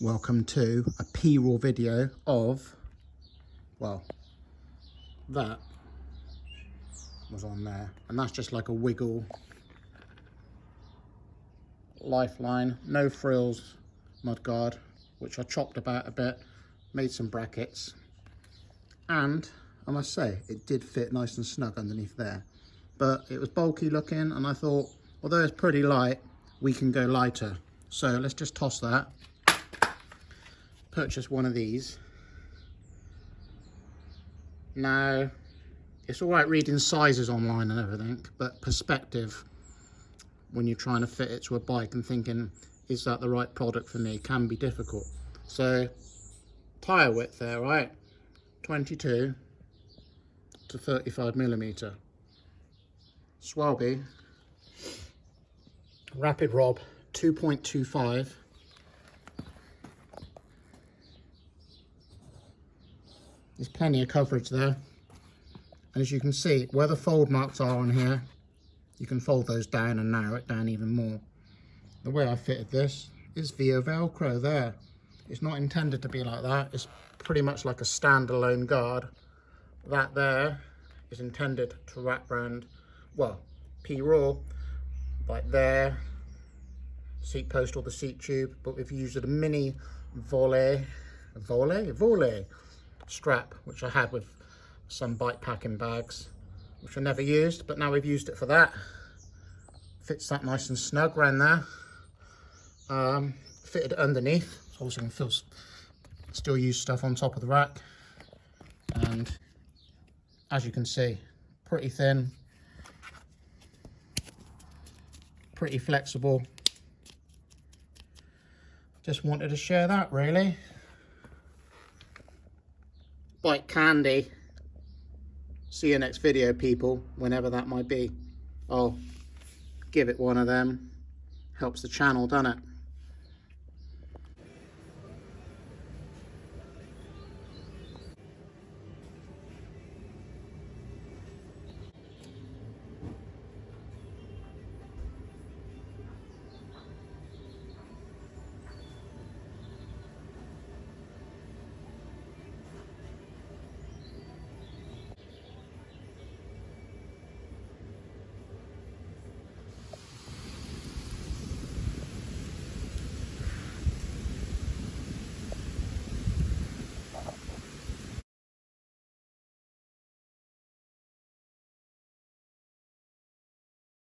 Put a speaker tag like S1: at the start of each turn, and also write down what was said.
S1: Welcome to a P-Raw video of, well, that was on there, and that's just like a wiggle lifeline, no frills mudguard, which I chopped about a bit, made some brackets, and I must say it did fit nice and snug underneath there, but it was bulky looking, and I thought, although it's pretty light, we can go lighter. So let's just toss that. Purchase one of these. Now, it's all right reading sizes online and everything, but perspective, when you're trying to fit it to a bike and thinking, is that the right product for me, can be difficult. So, tyre width there, right? 22 to 35 millimeter. Swelby, Rapid Rob, 2.25. There's plenty of coverage there, and as you can see where the fold marks are on here, you can fold those down and narrow it down even more. The way I fitted this is via Velcro there. It's not intended to be like that, it's pretty much like a standalone guard. That there is intended to wrap around, well, P-Raw, like there, seat post or the seat tube, but we've used a mini volley strap, which I had with some bike packing bags, which I never used, but now we've used it for that. Fits that nice and snug around there. Fitted it underneath, so also can still use stuff on top of the rack. And as you can see, pretty thin, pretty flexible. Just wanted to share that, really. Bike candy. See you next video, people, whenever that might be. I'll give it one of them. Helps the channel, doesn't it?